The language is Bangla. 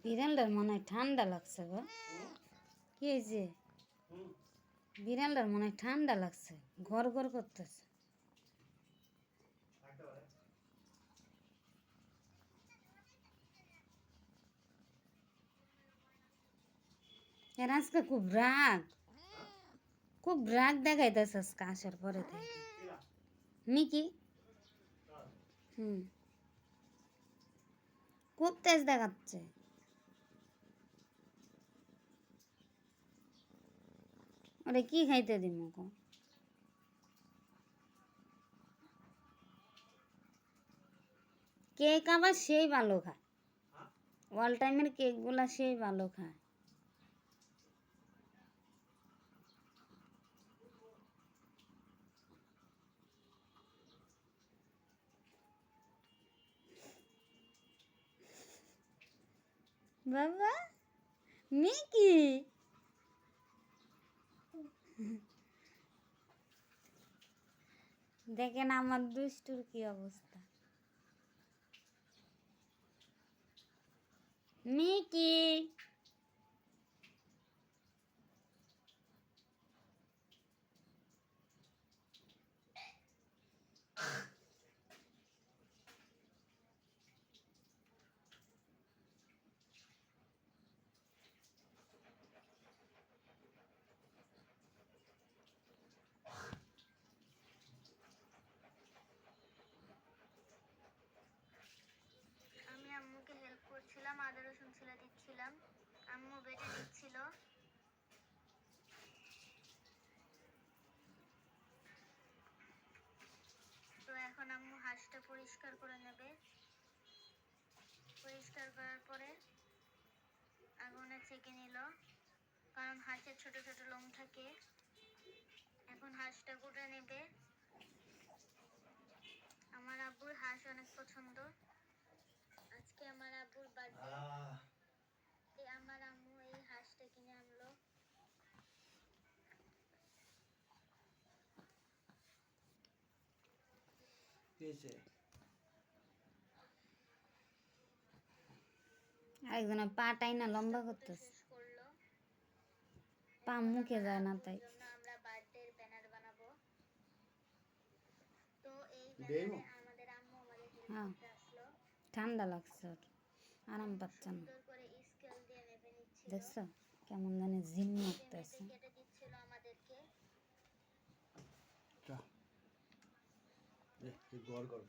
বিড়ালটার মনে হয় ঠান্ডা লাগছে গো। কি হয়েছে? বিড়ালটার মনে হয় ঠান্ডা লাগছে, ঘর ঘর করতেছে। এর আজকে খুব রাগ দেখাইতেছে আজকে আসার পরে থেকে। মিকি খুব তেজ দেখাচ্ছে। ওরে কি খাইতে দিব গো? কেক আবার সেই ভালো খায়, অল টাইমের কেকগুলা সেই ভালো খায়। বাবা মিকি দেখেন আমার দুষ্টুর কি অবস্থা। মিকি আমি আম্মুকে হেল্প করছিলাম, আদা রসুন ছিলে দিচ্ছিলাম, আম্মু বেটে দিচ্ছিল। তো এখন আম্মু হাঁসটা পরিষ্কার করে নেবে। পরিষ্কার করার পরে আগুনে ছেঁকে নিল, কারণ হাঁসের ছোট ছোট লোম থাকে। এখন হাঁসটা কুটে নেবে। আমার আব্বুর হাঁস অনেক পছন্দ। আজকে আমার আব্বুর বার্থডে, আমার আম্মু এই হাঁসটা কিনে আনলো। একজনের পা টাইনা লম্বা করতেছে, পা মুখে যায় না তাই। আমরা বার্থডের ব্যানার বানাবো। তো এই ব্যানারে আমাদের আম্মু আমাদের হেল্প করতে আসলো। ঠান্ডা লাগছে ওর, আরাম পাচ্ছে না। সুন্দর করে স্কেল দিয়ে মেপে নিচ্ছিল। দেখছো কেমন জানি ঝিম মারতেছে। কেটে দিচ্ছিল আমাদেরকে। গড় গড়